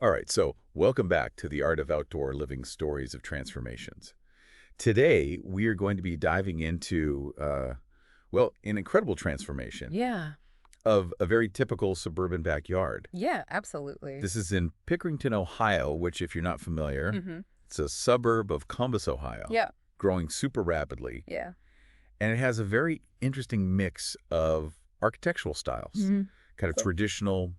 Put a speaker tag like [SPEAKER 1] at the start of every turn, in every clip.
[SPEAKER 1] All right, so welcome back to the Art of Outdoor Living Stories of Transformations. Today, we are going to be diving into, well, an incredible transformation
[SPEAKER 2] Yeah.
[SPEAKER 1] of a very typical suburban backyard.
[SPEAKER 2] Yeah, absolutely.
[SPEAKER 1] This is in Pickerington, Ohio, which, if you're not familiar,
[SPEAKER 2] Mm-hmm.
[SPEAKER 1] it's a suburb of Columbus, Ohio,
[SPEAKER 2] Yeah.
[SPEAKER 1] growing super rapidly.
[SPEAKER 2] Yeah.
[SPEAKER 1] And it has a very interesting mix of architectural styles,
[SPEAKER 2] Mm-hmm.
[SPEAKER 1] kind of traditional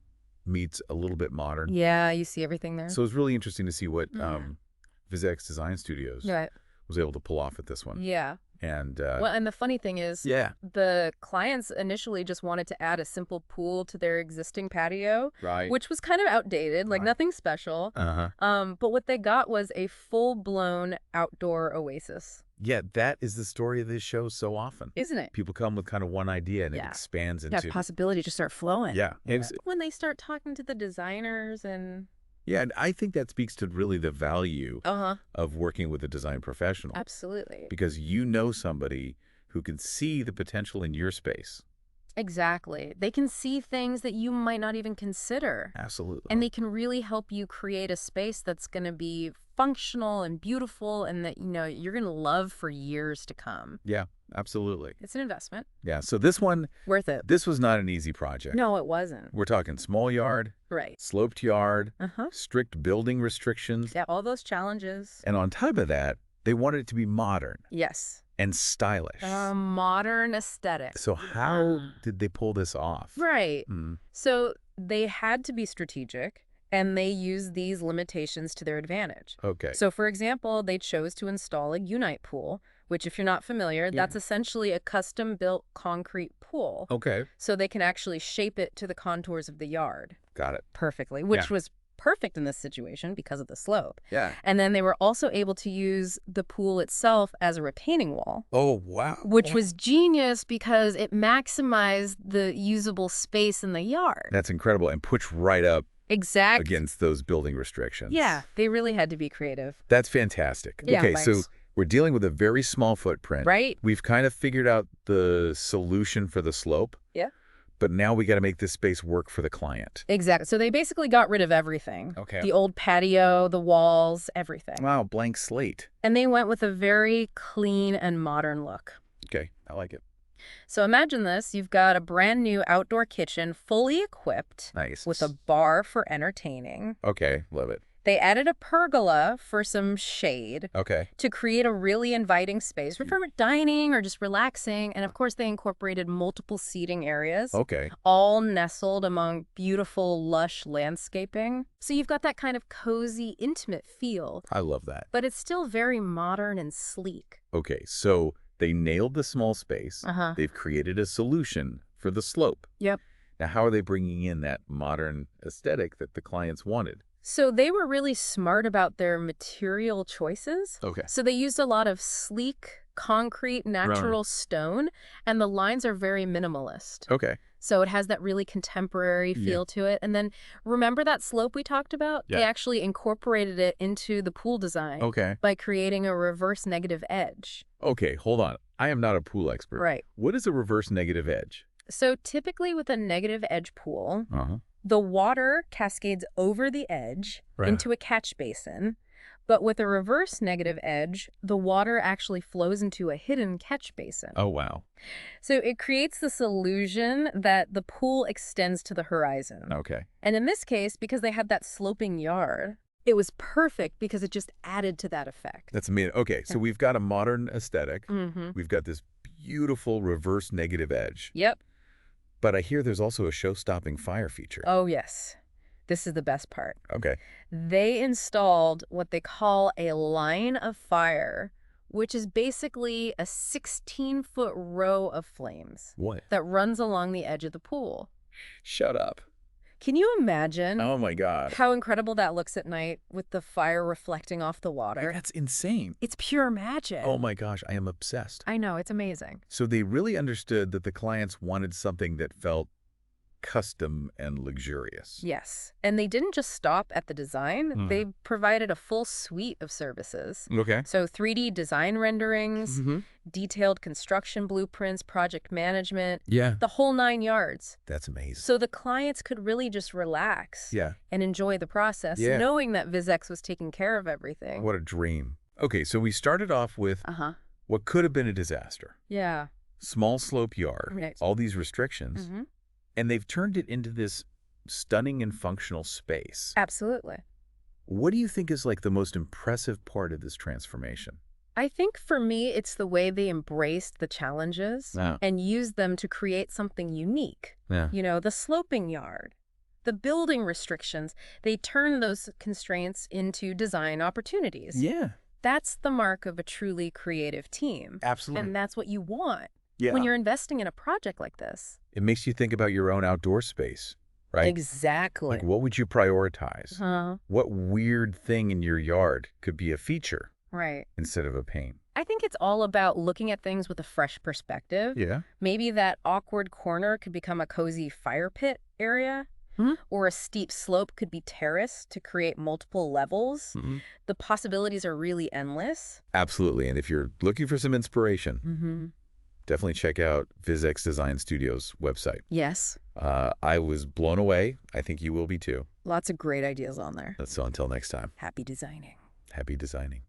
[SPEAKER 1] meets a little bit modern.
[SPEAKER 2] Yeah, you see everything there.
[SPEAKER 1] So it's really interesting to see what
[SPEAKER 2] Yeah.
[SPEAKER 1] VizX Design Studios
[SPEAKER 2] Right.
[SPEAKER 1] was able to pull off at this one.
[SPEAKER 2] Yeah.
[SPEAKER 1] And
[SPEAKER 2] Well, and the funny thing is,
[SPEAKER 1] yeah,
[SPEAKER 2] the clients initially just wanted to add a simple pool to their existing patio,
[SPEAKER 1] right.
[SPEAKER 2] which was kind of outdated, like
[SPEAKER 1] Right.
[SPEAKER 2] nothing special.
[SPEAKER 1] Uh-huh.
[SPEAKER 2] But what they got was a full-blown outdoor oasis.
[SPEAKER 1] Yeah, that is the story of this show so often.
[SPEAKER 2] Isn't it?
[SPEAKER 1] People come with kind of one idea and it
[SPEAKER 2] Yeah.
[SPEAKER 1] expands
[SPEAKER 2] That
[SPEAKER 1] into
[SPEAKER 2] possibility to start flowing.
[SPEAKER 1] yeah. It's-
[SPEAKER 2] When they start talking to the designers and
[SPEAKER 1] yeah, and I think that speaks to really the value
[SPEAKER 2] uh-huh.
[SPEAKER 1] of working with a design professional
[SPEAKER 2] Absolutely.
[SPEAKER 1] because you know somebody who can see the potential in your space.
[SPEAKER 2] Exactly. They can see things that you might not even consider.
[SPEAKER 1] Absolutely.
[SPEAKER 2] And they can really help you create a space that's going to be functional and beautiful and that, you're going to love for years to come.
[SPEAKER 1] yeah, absolutely.
[SPEAKER 2] It's an investment.
[SPEAKER 1] Yeah, so this one,
[SPEAKER 2] Worth it.
[SPEAKER 1] this was not an easy project.
[SPEAKER 2] No, it wasn't.
[SPEAKER 1] We're talking small yard,
[SPEAKER 2] Right.
[SPEAKER 1] sloped yard,
[SPEAKER 2] Uh-huh.
[SPEAKER 1] strict building restrictions,
[SPEAKER 2] Yeah, all those challenges.
[SPEAKER 1] and on top of that, they wanted it to be modern
[SPEAKER 2] Yes.
[SPEAKER 1] and stylish.
[SPEAKER 2] Modern aesthetic.
[SPEAKER 1] So how did they pull this off?
[SPEAKER 2] Right.
[SPEAKER 1] Mm,
[SPEAKER 2] So they had to be strategic and they used these limitations to their advantage.
[SPEAKER 1] okay.
[SPEAKER 2] So, for example, they chose to install a Unite pool, which, if you're not familiar, that's essentially a custom-built concrete pool.
[SPEAKER 1] Okay.
[SPEAKER 2] So they can actually shape it to the contours of the yard
[SPEAKER 1] Got it.
[SPEAKER 2] perfectly, which
[SPEAKER 1] Yeah.
[SPEAKER 2] was perfect in this situation because of the slope.
[SPEAKER 1] Yeah.
[SPEAKER 2] And then they were also able to use the pool itself as a retaining wall,
[SPEAKER 1] Oh, wow.
[SPEAKER 2] which was genius because it maximized the usable space in the yard.
[SPEAKER 1] That's incredible and puts right up
[SPEAKER 2] Exactly.
[SPEAKER 1] against those building restrictions.
[SPEAKER 2] Yeah, they really had to be creative.
[SPEAKER 1] That's fantastic.
[SPEAKER 2] Yeah,
[SPEAKER 1] okay, so
[SPEAKER 2] thanks.
[SPEAKER 1] we're dealing with a very small footprint.
[SPEAKER 2] Right?
[SPEAKER 1] We've kind of figured out the solution for the slope.
[SPEAKER 2] Yeah.
[SPEAKER 1] But now we got to make this space work for the client.
[SPEAKER 2] Exactly. So they basically got rid of everything.
[SPEAKER 1] Okay.
[SPEAKER 2] The old patio, the walls, everything.
[SPEAKER 1] Wow, blank slate.
[SPEAKER 2] And they went with a very clean and modern look.
[SPEAKER 1] Okay, I like it.
[SPEAKER 2] So imagine this. You've got a brand new outdoor kitchen, fully equipped
[SPEAKER 1] Nice.
[SPEAKER 2] with a bar for entertaining.
[SPEAKER 1] Okay, love it.
[SPEAKER 2] They added a pergola for some shade
[SPEAKER 1] Okay.
[SPEAKER 2] to create a really inviting space for dining or just relaxing. And of course, they incorporated multiple seating areas.
[SPEAKER 1] Okay.
[SPEAKER 2] All nestled among beautiful, lush landscaping. So you've got that kind of cozy, intimate feel,
[SPEAKER 1] I love that.
[SPEAKER 2] but it's still very modern and sleek.
[SPEAKER 1] Okay, so they nailed the small space.
[SPEAKER 2] Uh-huh.
[SPEAKER 1] They've created a solution for the slope.
[SPEAKER 2] Yep.
[SPEAKER 1] Now, how are they bringing in that modern aesthetic that the clients wanted?
[SPEAKER 2] So they were really smart about their material choices.
[SPEAKER 1] Okay.
[SPEAKER 2] So they used a lot of sleek, concrete, natural stone, and the lines are very minimalist.
[SPEAKER 1] Okay.
[SPEAKER 2] So it has that really contemporary feel to it. And then remember that slope we talked about?
[SPEAKER 1] Yeah.
[SPEAKER 2] They actually incorporated it into the pool design
[SPEAKER 1] Okay.
[SPEAKER 2] by creating a reverse negative edge.
[SPEAKER 1] Okay, hold on. I am not a pool expert.
[SPEAKER 2] Right.
[SPEAKER 1] What is a reverse negative edge?
[SPEAKER 2] So typically with a negative edge pool,
[SPEAKER 1] Uh-huh.
[SPEAKER 2] the water cascades over the edge
[SPEAKER 1] Right.
[SPEAKER 2] into a catch basin. But with a reverse negative edge, the water actually flows into a hidden catch basin.
[SPEAKER 1] Oh, wow.
[SPEAKER 2] So it creates this illusion that the pool extends to the horizon.
[SPEAKER 1] Okay.
[SPEAKER 2] And in this case, because they had that sloping yard, it was perfect because it just added to that effect.
[SPEAKER 1] That's amazing. Okay, so we've got a modern aesthetic.
[SPEAKER 2] Mm-hmm.
[SPEAKER 1] We've got this beautiful reverse negative edge.
[SPEAKER 2] Yep.
[SPEAKER 1] But I hear there's also a show-stopping fire feature.
[SPEAKER 2] Oh, yes. This is the best part.
[SPEAKER 1] Okay.
[SPEAKER 2] They installed what they call a line of fire, which is basically a 16-foot row of flames
[SPEAKER 1] What?
[SPEAKER 2] that runs along the edge of the pool.
[SPEAKER 1] Shut up.
[SPEAKER 2] Can you imagine
[SPEAKER 1] Oh, my God.
[SPEAKER 2] how incredible that looks at night with the fire reflecting off the water?
[SPEAKER 1] That's insane.
[SPEAKER 2] It's pure magic.
[SPEAKER 1] Oh, my gosh. I am obsessed.
[SPEAKER 2] I know, it's amazing.
[SPEAKER 1] So they really understood that the clients wanted something that felt custom and luxurious.
[SPEAKER 2] Yes. And they didn't just stop at the design.
[SPEAKER 1] Hmm.
[SPEAKER 2] They provided a full suite of services.
[SPEAKER 1] Okay.
[SPEAKER 2] So 3D design renderings, detailed construction blueprints, project management,
[SPEAKER 1] Yeah.
[SPEAKER 2] the whole 9 yards.
[SPEAKER 1] That's amazing.
[SPEAKER 2] So the clients could really just relax
[SPEAKER 1] Yeah.
[SPEAKER 2] and enjoy the process,
[SPEAKER 1] Yeah.
[SPEAKER 2] knowing that VizX was taking care of everything.
[SPEAKER 1] What a dream. Okay, so we started off with
[SPEAKER 2] Uh-huh.
[SPEAKER 1] what could have been a disaster.
[SPEAKER 2] Yeah.
[SPEAKER 1] Small slope yard,
[SPEAKER 2] Right.
[SPEAKER 1] all these restrictions, and they've turned it into this stunning and functional space.
[SPEAKER 2] Absolutely.
[SPEAKER 1] What do you think is like the most impressive part of this transformation?
[SPEAKER 2] I think for me, it's the way they embraced the challenges
[SPEAKER 1] Yeah.
[SPEAKER 2] and used them to create something unique.
[SPEAKER 1] Yeah.
[SPEAKER 2] You know, the sloping yard, the building restrictions, they turn those constraints into design opportunities.
[SPEAKER 1] Yeah.
[SPEAKER 2] That's the mark of a truly creative team.
[SPEAKER 1] Absolutely.
[SPEAKER 2] And that's what you want
[SPEAKER 1] Yeah.
[SPEAKER 2] when you're investing in a project like this.
[SPEAKER 1] It makes you think about your own outdoor space, right?
[SPEAKER 2] Exactly.
[SPEAKER 1] Like, what would you prioritize?
[SPEAKER 2] Huh.
[SPEAKER 1] What weird thing in your yard could be a feature
[SPEAKER 2] Right.
[SPEAKER 1] instead of a pain?
[SPEAKER 2] I think it's all about looking at things with a fresh perspective.
[SPEAKER 1] Yeah.
[SPEAKER 2] Maybe that awkward corner could become a cozy fire pit area. Or a steep slope could be terraced to create multiple levels. The possibilities are really endless.
[SPEAKER 1] Absolutely. And if you're looking for some inspiration, definitely check out VizX Design Studios website.
[SPEAKER 2] Yes.
[SPEAKER 1] I was blown away. I think you will be too.
[SPEAKER 2] Lots of great ideas on there.
[SPEAKER 1] So until next time,
[SPEAKER 2] Happy designing.
[SPEAKER 1] happy designing.